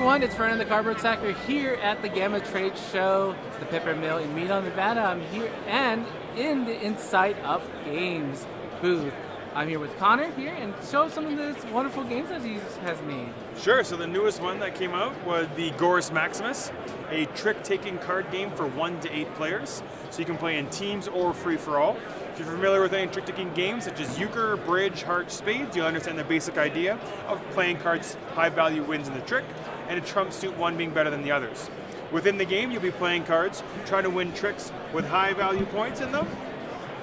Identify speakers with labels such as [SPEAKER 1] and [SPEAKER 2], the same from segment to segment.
[SPEAKER 1] everyone, it's Ferdinand the Cardboard Sacker here at the GAMA Trade Show, the Peppermill in Reno, Nevada. I'm here and in the Inside Up Games booth. I'm here with Conor here and show some of the wonderful games that he has made.
[SPEAKER 2] Sure, so the newest one that came out was the Gorus Maximus, a trick-taking card game for 1 to 8 players. So you can play in teams or free-for-all. If you're familiar with any trick-taking games such as euchre, bridge, heart, spades, you'll understand the basic idea of playing cards high value wins in the trick, and a trump suit one being better than the others. Within the game, you'll be playing cards, trying to win tricks with high value points in them,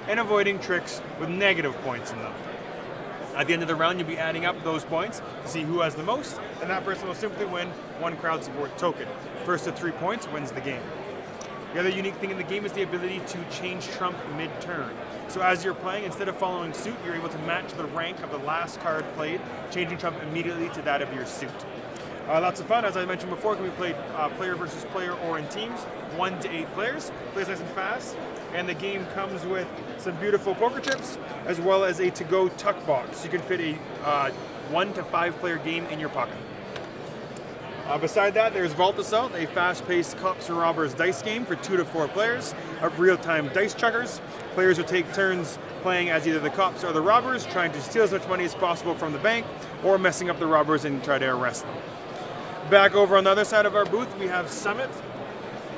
[SPEAKER 2] and avoiding tricks with negative points in them. At the end of the round, you'll be adding up those points to see who has the most, and that person will simply win 1 crowd support token. First to 3 points wins the game. The other unique thing in the game is the ability to change trump mid-turn. So as you're playing, instead of following suit, you're able to match the rank of the last card played, changing trump immediately to that of your suit. Lots of fun, as I mentioned before, can be played player versus player or in teams, 1 to 8 players, plays nice and fast, and the game comes with some beautiful poker chips, as well as a to-go tuck box. You can fit a 1 to 5 player game in your pocket. Beside that, there's Vault Assault, a fast-paced cops and robbers dice game for 2 to 4 players of real-time dice chuggers. Players will take turns playing as either the cops or the robbers, trying to steal as much money as possible from the bank, or messing up the robbers and try to arrest them. Back over on the other side of our booth, we have Summit,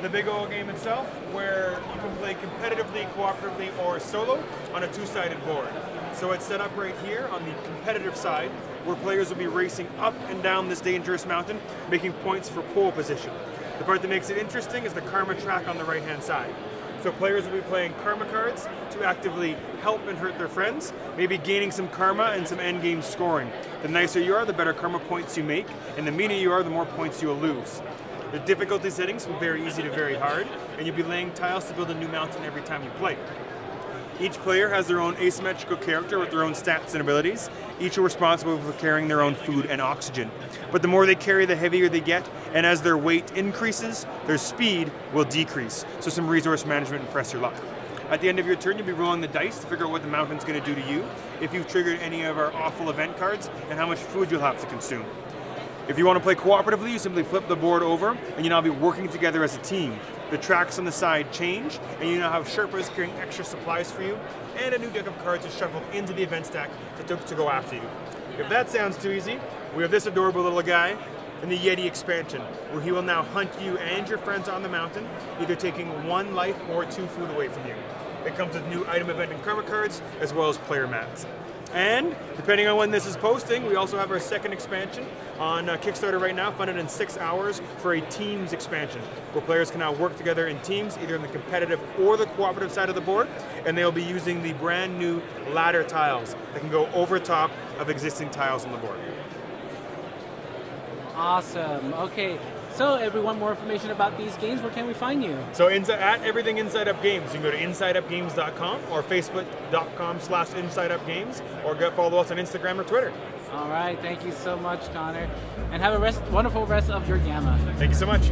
[SPEAKER 2] the big old game itself, where you can play competitively, cooperatively, or solo on a 2-sided board. So it's set up right here on the competitive side, where players will be racing up and down this dangerous mountain, making points for pole position. The part that makes it interesting is the karma track on the right-hand side. So players will be playing karma cards to actively help and hurt their friends, maybe gaining some karma and some endgame scoring. The nicer you are, the better karma points you make, and the meaner you are, the more points you will lose. The difficulty settings from very easy to very hard, and you'll be laying tiles to build a new mountain every time you play. Each player has their own asymmetrical character with their own stats and abilities. Each are responsible for carrying their own food and oxygen. But the more they carry, the heavier they get, and as their weight increases, their speed will decrease. So some resource management and press your luck. At the end of your turn, you'll be rolling the dice to figure out what the mountain's going to do to you, if you've triggered any of our awful event cards, and how much food you'll have to consume. If you want to play cooperatively, you simply flip the board over, and you'll now be working together as a team. The tracks on the side change, and you now have Sherpas carrying extra supplies for you, and a new deck of cards is shuffled into the event stack to go after you. If that sounds too easy, we have this adorable little guy in the Yeti expansion, where he will now hunt you and your friends on the mountain, either taking 1 life or 2 food away from you. It comes with new item, event, and karma cards, as well as player mats. And depending on when this is posting, we also have our second expansion on Kickstarter right now, funded in 6 hours for a teams expansion, where players can now work together in teams, either in the competitive or the cooperative side of the board, and they'll be using the brand new ladder tiles that can go over top of existing tiles on the board.
[SPEAKER 1] Awesome. Okay. So everyone, more information about these games, where can we find you?
[SPEAKER 2] So at everything Inside Up Games, you can go to insideupgames.com or facebook.com/insideupgames, or follow us on Instagram or Twitter.
[SPEAKER 1] All right, thank you so much, Conor, and have a wonderful rest of your GAMA.
[SPEAKER 2] Thank you so much.